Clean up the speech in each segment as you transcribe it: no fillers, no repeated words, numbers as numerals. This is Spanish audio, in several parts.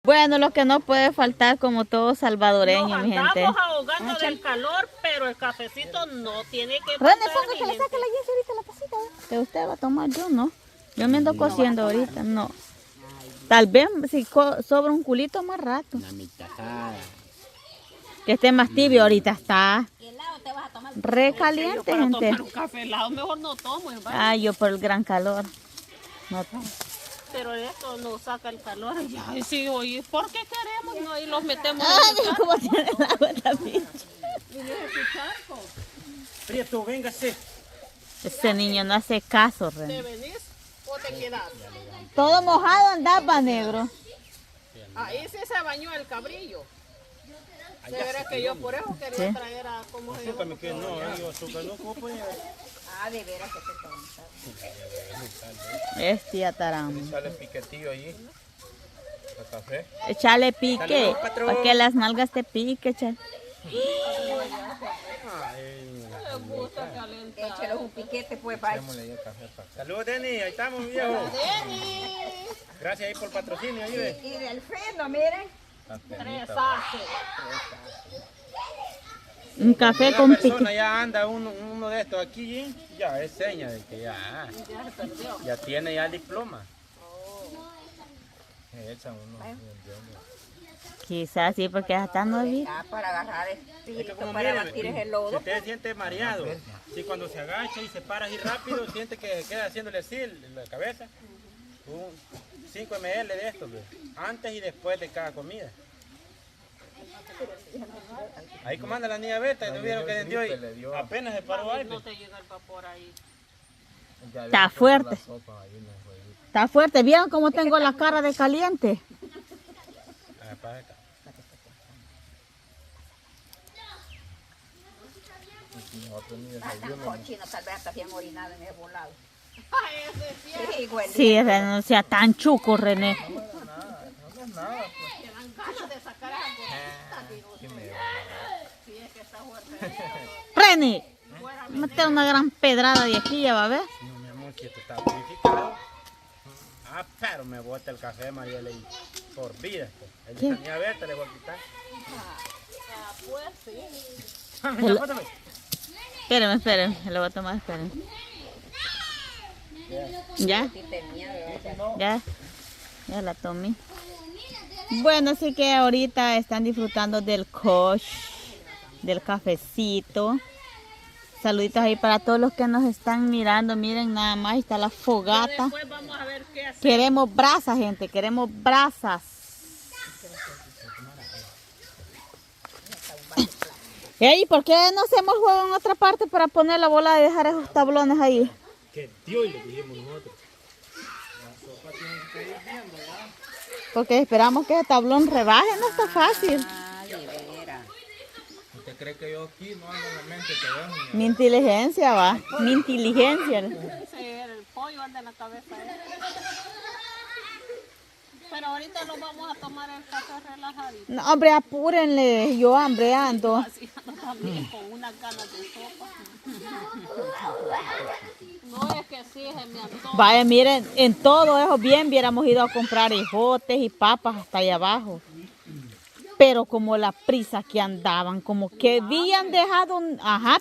Bueno, lo que no puede faltar como todo salvadoreño, mi gente. Estamos ahogando del calor, pero el cafecito no tiene que René, pasar. ponga que le saque la Jessie ahorita la pasita. Que usted va a tomar, yo no. Yo me ando cociendo ahorita, no. Tal vez si sobra un culito más rato. Una mitad. Que esté más tibio, ahorita está re caliente, Para gente. tomar un café helado mejor no tomo. Ay, yo por el gran calor. No. Pero esto nos saca el calor. Ay, sí, oye, ¿por qué queremos? No, y los metemos en Ay, el mira cómo tiene el agua también. charco. Prieto, véngase. Ese niño no hace caso, ¿Te René. venís o te quedás? Todo mojado andaba, negro. Ahí sí se bañó el cabrillo. De veras que yo por eso quería Sí. traer a cómo se Azúcar llama. me quedó, no, yo azúcar no, ¿cómo puede llevar? Ah, de veras que te Este atarán. Sale piquetillo allí. El café. Echale pique. Saludos, patrón. Para que las nalgas te pique, chale. Me gusta calentar. Échale un piquete, pues, vaya. Démosle ahí el café para acá. Saludos, Denny, ahí estamos, viejo. Gracias ahí por el patrocinio, ahí ve. Y del frío, miren. Tres haces. Un café Una con persona pique. ya anda uno de estos aquí, ya es seña de que ya tiene ya el diploma. Echa uno. Quizás sí, porque ya está nuevito. Ah, para agarrar Es que espíritu, como para mire, batir ese si lodo. usted siente mareado, si cuando se agacha y se para así rápido, siente que queda haciéndole así la cabeza, 5 ml de esto, ve, antes y después de cada comida. Ahí comanda la niña Berta, ¿no vieron que vendió y apenas se paró algo? No te llega el vapor ahí. Está fuerte. Está fuerte. ¿Vieron cómo tengo la cara de caliente? Ah, para acá. Tan cochino, tal vez hasta bien orinado en el volado. Ay, ese sí Sí, güey. Sí, René, no sea tan chuco, René. te dan ganas de sacar esa cosita, digo. Sí, es que está fuerte. René, mete una gran pedrada de aquí, ya va a ver. No, mi amor, si esto está purificado. Ah, pero me bota el café, Mariela, y por vida. El de ¿Qué? la niña Berta le voy a quitar. Ah, pues sí. Mira, pásame. Espérenme, lo voy a tomar, espérenme. ¿Ya? Ya la tomé. Bueno, así que ahorita están disfrutando del kosh, del cafecito. Saluditos ahí para todos los que nos están mirando. Miren nada más, ahí está la fogata. Después vamos a ver qué hacer. Queremos brasas, gente, queremos brasas. Ey, ¿por qué no hacemos juego en otra parte para poner la bola y dejar esos tablones ahí? Que Dios le dijimos nosotros. Porque esperamos que el tablón rebaje, no está fácil. Ah, de veras. ¿Usted cree que yo aquí no ando en la mente que dejo? Mi inteligencia va, mi inteligencia. Sí, el pollo anda en la cabeza. Pero ahorita nos vamos a tomar el café relajadito. No, hombre, apúrenle, yo hambre ando. Así ando también con unas ganas de sopa. No es que sí, se me antoja. Vaya, miren, en todo eso bien hubiéramos ido a comprar ejotes y papas hasta allá abajo. Pero como la prisa que andaban, como que habían dejado, ajá.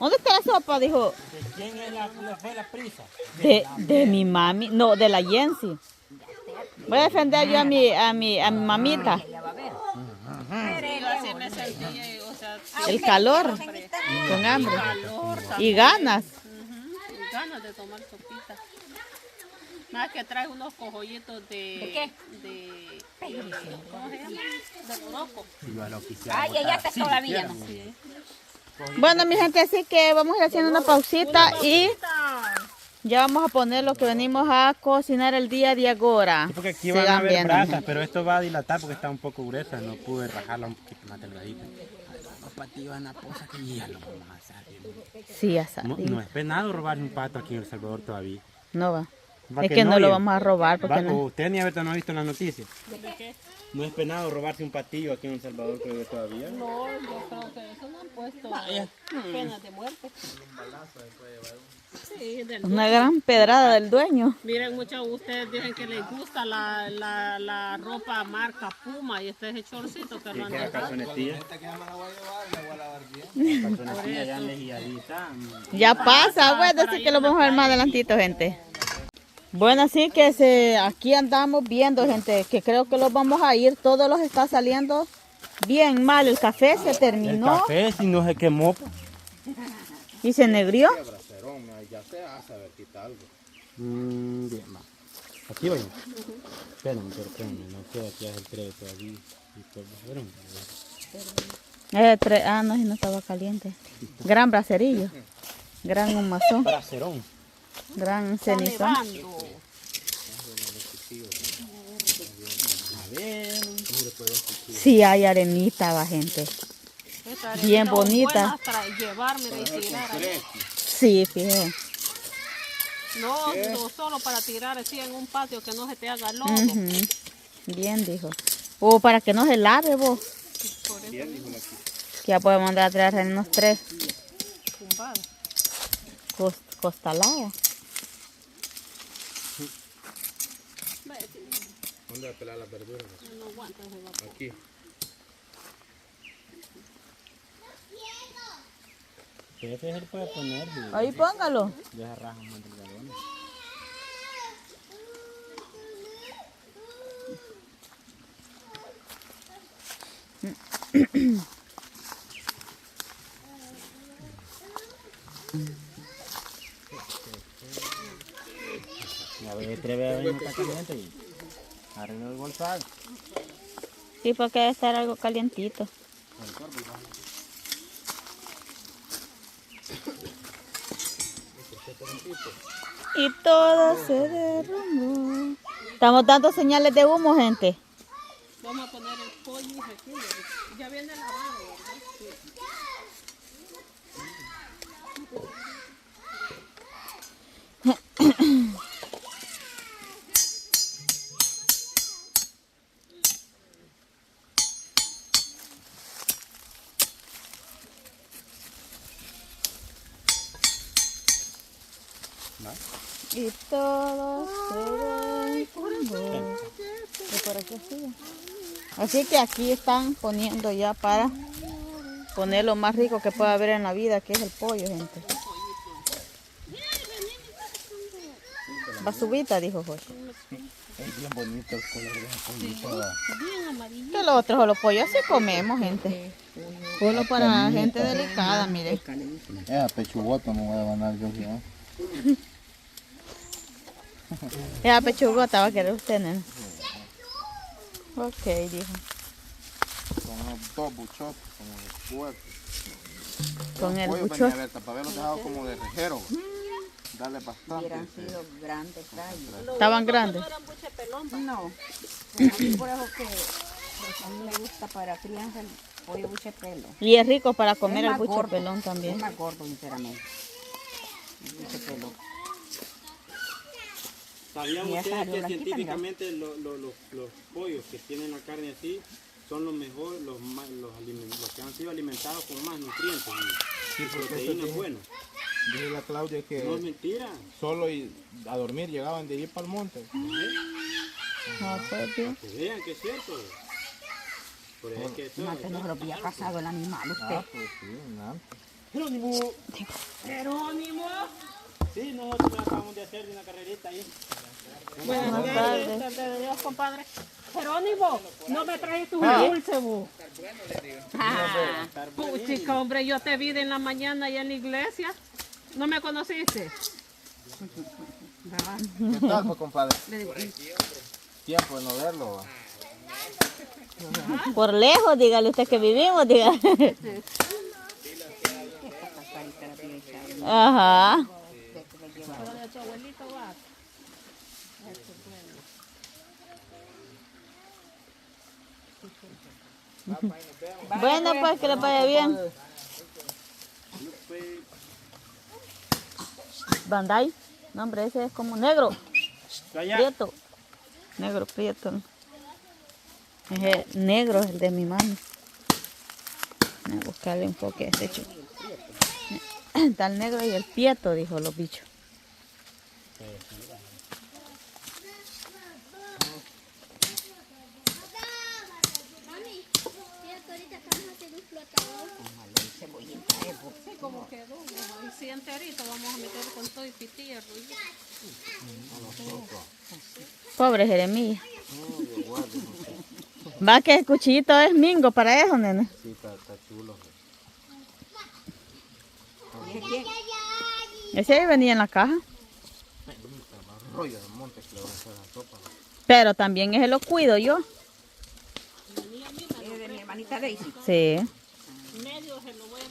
¿Dónde está la sopa? Dijo, ¿De quién es fue la prisa? de mi mami, no, de la Jensi. Voy a defender yo a mi mamita. Ya va a ver. Yo así me sentí, o sea, El calor, con hambre. calor también. Y ganas. Y ganas de tomar sopita. Más que trae unos cojollitos de qué? ¿cómo se llama? De poroco. Ay, ya está todavía, ¿no? Bueno, mi gente, así que vamos a ir haciendo una pausita y ya vamos a poner lo que venimos a cocinar el día de ahora. Sí, porque aquí Sigan van a haber viendo. brasas, pero esto va a dilatar porque está un poco gruesa. No pude rajarla un poquito más delgadita. Los patillos en la poza que ya lo vamos a hacer. Sí, ya No, sabe. no es penado robar un pato aquí en El Salvador todavía. No va. Va Es que no lo oyen. vamos a robar porque Va, no. usted ni ahorita no ha visto en las noticias. ¿De qué? No es penado robarse un patillo aquí en El Salvador, creo que todavía. No, yo creo que eso no han puesto penas de muerte. Sí, del Una gran pedrada del dueño. Miren, muchos de ustedes dicen que les gusta la ropa marca Puma y este es el shortcito que lo han La dejado. calzonetilla. Calzonetilla ya lejilladita. Ya pasa, bueno, así que lo vamos a ver más adelantito, gente. Bueno, así que aquí andamos viendo, gente, que creo que los vamos a ir. Todos los está saliendo bien mal. El café se El terminó café si no se quemó. y se negrió. Ya se hace, a ver, quita algo. Bien, va. Aquí voy. Espérenme, no queda aquí es el 3 todavía. No, si no estaba caliente. Gran bracerillo. Gran humazón. Bracerón. Gran cenizón. Nevando. A ver. Sí hay arenita, va, gente. Esta Bien arenita bonita. buena para llevarme y tirar. Sí, fíjate. No solo para tirar así en un patio que no se te haga lodo. Ujú. Bien, dijo. O para que no se lave, vos. Por eso Que ya podemos andar a traer unos 3 tumbado. costaladas. ¿Dónde va a pelar las verduras? No aguanta ese vapor. Aquí. Ese se puede poner. Ahí póngalo. Ya raja más del galón. Ya ve, 3 veces no está caliente y arreglo el golfado. Sí, porque debe estar algo calientito. Y todo se derrumbó. Estamos dando señales de humo, gente. Vamos a poner el pollo aquí. Ya viene lavado, ¿verdad? Sí. Y todo se derrumbó. Y por aquí sigue. Así que aquí están poniendo ya para poner lo más rico que pueda haber en la vida, que es el pollo, gente. Basubita, dijo Jorge. Es bien bonito el color de ese pollito. Bien amarillo. Que los otros solo pollo así comemos, gente. Solo para gente delicada, mire. Esa pechugota me voy a ganar yo ya. Esa pechugota va a querer usted, nena. Ok, dijo. Con los dos buchotes, como de fuerte. Con el pollo buchote. venía abierta, para haberlos dejado como de rejero. Dale bastante. Hubieran sido grandes tallos. Estaban grandes. No eran buche pelón, va. No, a mí por eso que a mí me gusta para crianza el pollo buche pelo. Y es rico para comer Es el más buche gordo, pelón Es también. más gordo, sinceramente. El buche pelo. ¿Sabían Y esa ustedes que blanquita, científicamente los pollos que tienen la carne así son los mejores, los que han sido alimentados con más nutrientes y proteínas buenas? Dice la Claudia No es que mentira. solo a dormir llegaban de ir para el monte. Ah, pues, bien. Que vean que es cierto. Por eso es que todo, Antes no se lo había pasado el animal usted. Pues sí, nada. Jerónimo. Jerónimo. Sí, nosotros acabamos de hacer una carrerita ahí. Buenas tardes. tardes. Dios, compadre. Jerónimo, no me trajiste un dulce, vos. Puchica, hombre, yo te vi en la mañana allá en la iglesia. ¿No me conociste? ¿Qué tal, pues, compadre? Tiempo de no verlo. ¿va? Por lejos, dígale usted que vivimos, dígale. Ajá. Pero de tu abuelito va. Bueno, pues que le vaya bien. Bandai. No, hombre, ese es como negro. Allá. Prieto. Negro prieto. Ese negro es el de mi mano. Voy a buscarle un poco a este chico. Está el negro y el prieto, dijo los bichos. Sí, como quedó. Y si enterito vamos a meter con todo y pitilla. Pobre Jeremías. Va que el cuchillito es mingo para eso, nene. Sí, está chulo. Ese ahí venía en la caja. Rollo de monte que le van a hacer la sopa. Pero también ese lo cuido yo. Es de mi hermanita Daisy. Sí,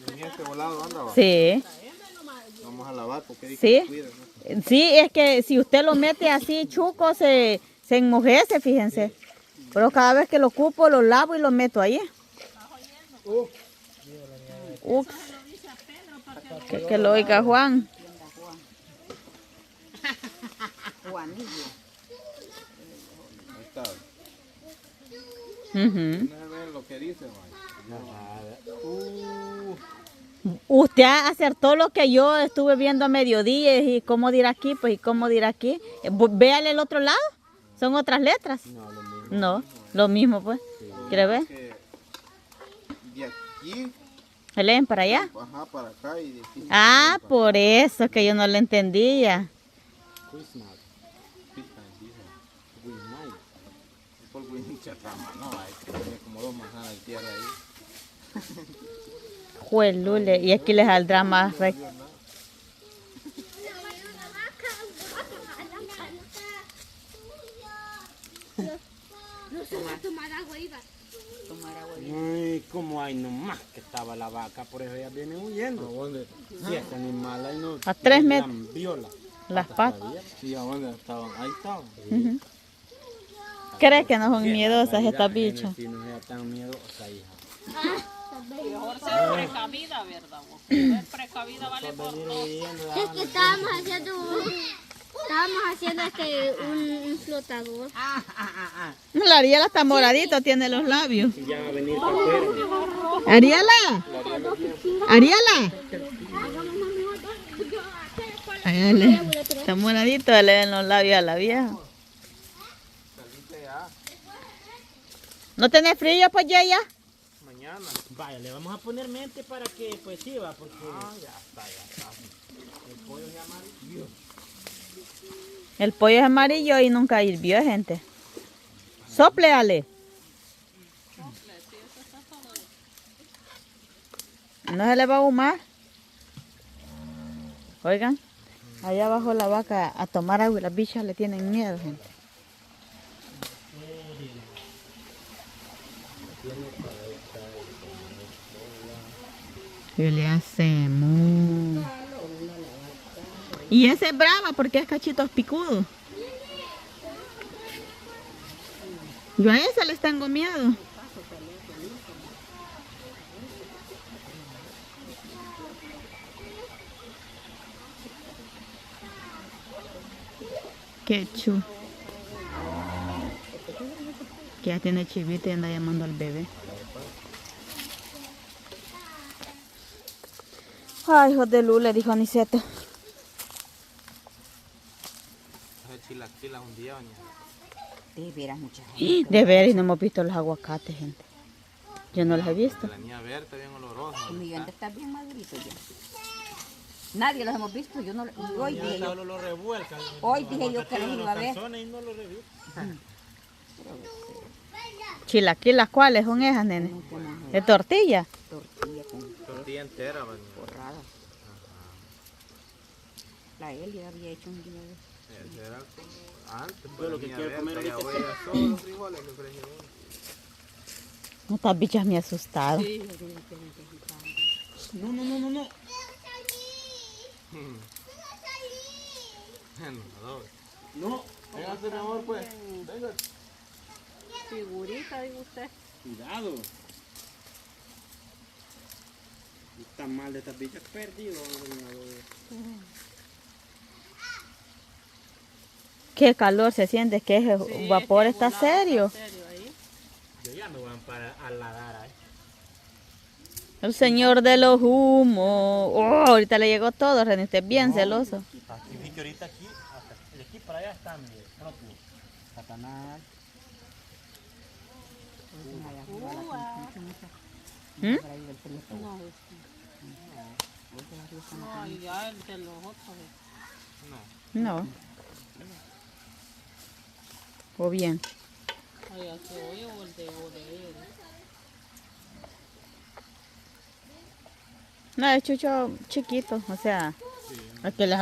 En este volado anda, va. sí, Vamos a lavar porque dice sí. que cuida, ¿no? Sí, es que si usted lo mete así chuco se enmojece, fíjense. Pero cada vez que lo ocupo lo lavo y lo meto ahí. Ups. Que lo oiga Juan. Juanillo. Ahí está. Ujú. Déjame ver lo que dice, man. Usted acertó lo que yo estuve viendo a mediodía y cómo dirá aquí, pues y cómo dirá aquí. Véale el otro lado, son otras letras. No, lo mismo pues. ¿Quiere ver? Que de aquí, ¿Se leen para allá? ajá, para acá y de aquí. Ah, por eso que yo no lo entendía. Por mucha trama, no, hay que tener como 2 manzanas de tierra ahí. Juelule, y aquí les saldrá más recto. Tomar agua iba. Ay, como hay nomás que estaba la vaca, por eso ellas vienen huyendo. ¿A dónde? Si ese animal ahí no. A 3 la metros. viola. Las patas. Sí, ¿a dónde estaban? Ahí estaban. Ujú. ¿Crees que no son miedosas estas bichas? Si no sea tan miedosa, hija. Mejor ser precavida, ¿verdad? Vos? Ser precavida vale por todo. Es que estábamos haciendo un flotador. La Ariela está moradito, tiene los labios. Y ya va a venir para afuera. Ariela. Ariela. Está moradito, le ven los labios a la vieja. ¿No tenés frío, pues ya? Mañana. Vaya, le vamos a poner mente para que pues sí va, porque ya está. El pollo es amarillo. El pollo es amarillo y nunca hirvió, gente. Sopleale. No se le va a ahumar. Oigan, allá abajo la vaca a tomar agua y las bichas le tienen miedo, gente. ¿Qué le hacemos? Y ese es brava porque es cachitos picudo. Yo a esa les tengo miedo. Qué chulo. Que ya tiene chivito y anda llamando al bebé. Ay, hijo de Lula, dijo Aniceto. Ese chilaquilas un día, doña. De veras, mucha gente. De ver, y no hemos visto los aguacates, gente. Yo no los he visto. La niña verde, bien olorosa. El millón de estar bien madurito ya. Nadie los hemos visto. Yo no, hoy dije yo. Solo lo revuelcan. Hoy dije yo que los iba a ver. Y no lo revisan. Chilaquilas, ¿cuáles son esas, nene? ¿De tortilla? Tortilla con Tortilla entera, doña. porrada. La Elia había hecho un día de Ese era como antes, Yo pues lo la que niña quiero comer verde, ya ahorita voy a solo los frijoles que ofreció. Estas bichas me asustaron. No. No. Véngase, mi amor, pues. Venga. Figurita, digo usted. Cuidado. Está mal de estas bichas perdido. qué calor se siente, que ese Sí, vapor es que está volado, serio. está serio ahí. Yo ya me voy a nadar ahí. El señor de los humos. Oh, ahorita le llegó todo, René, usted es bien celoso. Aquí vi que ahorita aquí, hasta de aquí para allá están mis propios. Satanás. ¿Mm? No, y ya el de los otros. No. O bien. Ay, aquí hoy o el de él. No, es chucho chiquito, o sea, es que les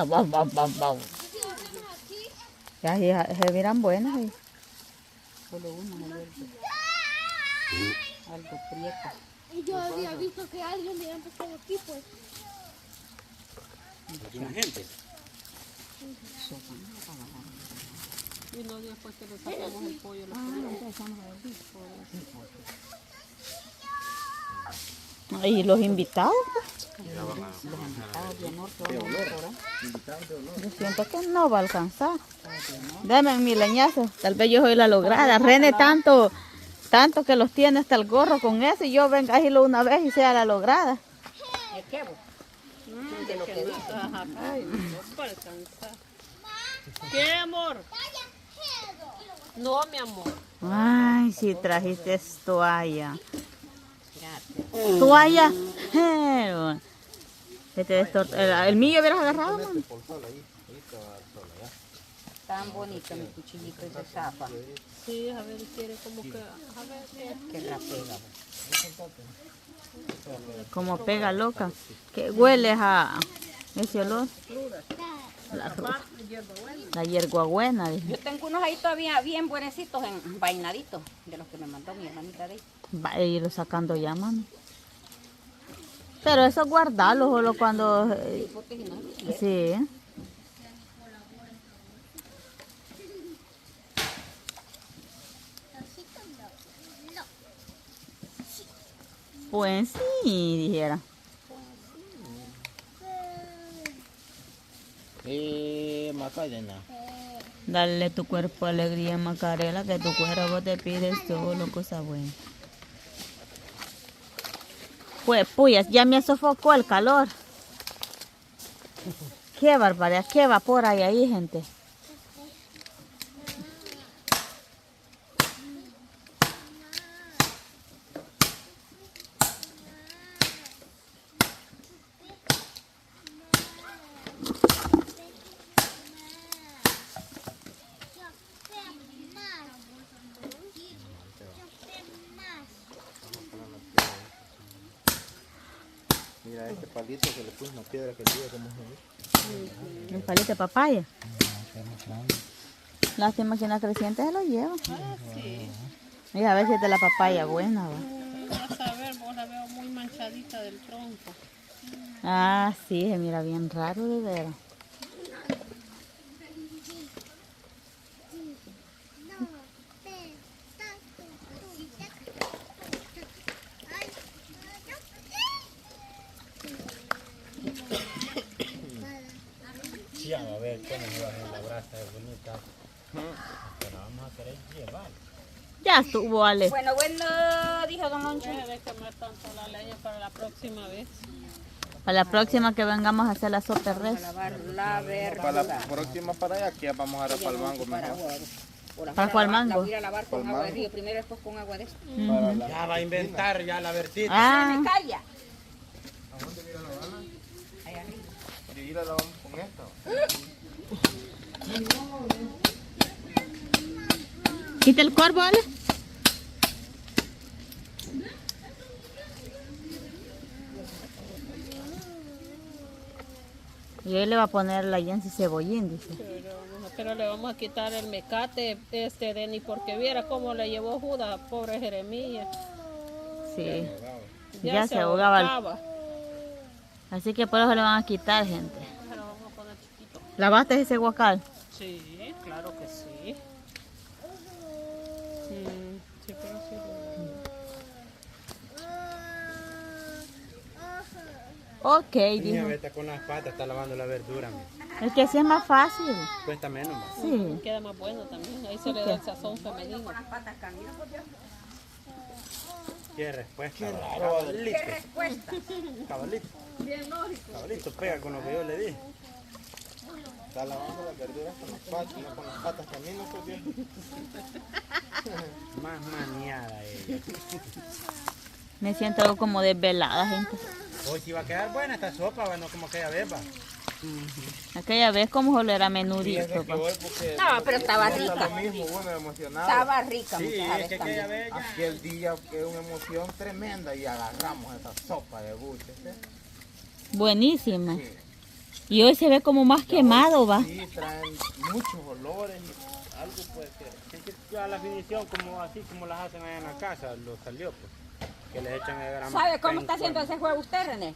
ya se miran buenas ahí. Solo uno me verde. Algo prieto. Y yo había visto que alguien le había empezado aquí, pues. Una gente. Y no después que le sacamos el pollo. Y los invitados, yo siento que no va a alcanzar. Dame mi leñazo, tal vez yo soy la lograda. René tanto que los tiene hasta el gorro con eso y yo venga a irlo una vez y sea la lograda. ¿El qué vos? De lo que dice. Ajá, ay, no puede alcanzar. ¿Qué, amor? No, mi amor. Ay, si trajiste toalla. Toalla. El mío hubieras agarrado, mami. Tan bonito mi cuchillito y se zapa. Sí, a ver, quiere como que... A ver, Que la pega. Como pega loca. Que hueles a ese olor. La hierbabuena. Yo tengo unos ahí todavía bien buenecitos, envainaditos, de los que me mandó mi hermanita de ahí. Va a irlo sacando ya, mami. Pero eso guardarlo solo cuando... Porque si no, no quiero. Sí. Pues sí, dijera. Macarena. Dale tu cuerpo alegría, Macarela, que tu cuerpo te pide solo cosas buenas. Pues, puyas, ya me sofocó el calor. Qué barbaridad, qué vapor hay ahí, gente. Mira este palito que le puse una piedra que tiene como Un palito de papaya. Lástima que una creciente se lo lleva. sí. Mira, a ver si es de la papaya buena. Va. Vas a ver, vos la veo muy manchadita del tronco. Ah, sí, se mira bien raro de veras. Ya va a ver cómo se va a hacer la brasa de bonita. Pero la vamos a querer llevar. Ya estuvo, Ale. Bueno, dijo don Loncho. Deje de quemar tanto la leña para la próxima vez. Para la próxima que vengamos a hacer la sopa de res. Lavar la verdura. Para la próxima para allá, que ya vamos a dar para el mango mejor. ¿Para cuál mango? La voy a ir a lavar con agua de río primero, después con agua de esto. Para la... Ya va a inventar ya la versita. Ah, Me calla. Y ahí la lavamos con esto. quita el cuervo, Ale. Y él le va a poner la yensi cebollín, dice. Pero le vamos a quitar el mecate, Denny, porque viera cómo le llevó Judas, pobre Jeremías. Sí. Ya se ahogaba. Así que por eso le van a quitar, gente. Pero vamos a poner chiquito. ¿Lavaste ese guacal? Sí, claro que sí. Sí, pero sí. Ok, Niña, dijo. vete con las patas, está lavando la verdura. Mira. Es que así es más fácil. Cuesta menos, ¿va? Sí. Queda más bueno también. Ahí se le da el sazón femenino. Qué respuesta. Qué ¿va? raro. Cabalito. Cabalito. Cabalito pega con lo que yo le di. Está lavando las verduras con las patas también, ¿no? Pues, viejo. Más maniada ella. Me siento algo como desvelada, gente. Hoy sí va a quedar buena esta sopa, ¿va? No como aquella vez, va. Aquella vez como solo era menudito. Fíjese que pa. hoy porque No, pero estaba no está rica. lo mismo, uno emocionado. Estaba rica, Sí, muchas es veces que aquella también. vez ya... Aquel día que una emoción tremenda y agarramos esa sopa de buches, ¿eh? Buenísima. Sí. Y hoy se ve como más quemado, va. Sí, traen muchos olores y algo puede ser. Es que ya la definición, como así como las hacen allá en la casa, lo salió, pues. Que le echan el gran... ¿Sabe cómo está haciendo ese juego usted, René?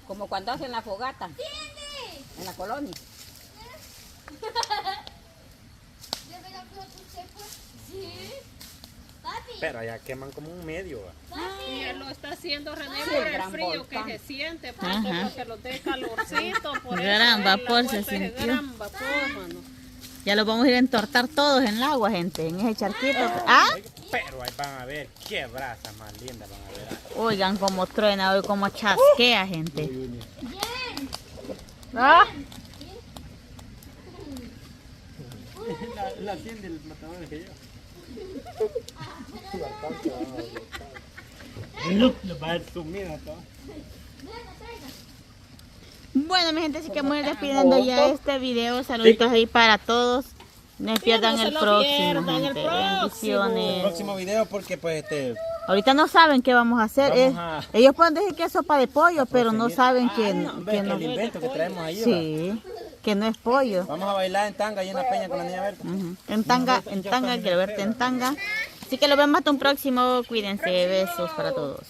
Como cuando hacen la fogata. En la colonia. ¿De verdad que usted fue? Sí. Papi. Pero allá queman como un medio, va. Y él lo está haciendo, René, Sí, por el el gran frío volcán. que se siente, por Ajá. eso, porque lo dé calorcito, por Gran eso vapor él se ha puesto ese sintió. gran vapor, mano. Ya los vamos a ir a entortar todos en el agua, gente. En ese charquito. Ah, Pero ahí van a ver qué brasas más lindas van a ver. oigan cómo truena hoy, cómo chasquea, gente. Ah, La tienda del matador que yo. Lo va a sumir a todo. bueno, mi gente, así que voy despidiendo ya este video. Saluditos ahí para todos. No se pierdan no se el lo próximo, pierdan, el gente. próximo. Bendiciones. Próximo video porque pues Ahorita no saben qué vamos a hacer. Vamos Ellos pueden decir que es sopa de pollo, pero no saben que, hombre, que que no. el invento que traemos ahí. Sí, que no es pollo. Va. Vamos a bailar en tanga ahí en la peña con la niña verde. Ujú. En tanga, quiero verte en tanga. Así que lo vemos hasta un próximo. Cuídense, besos para todos.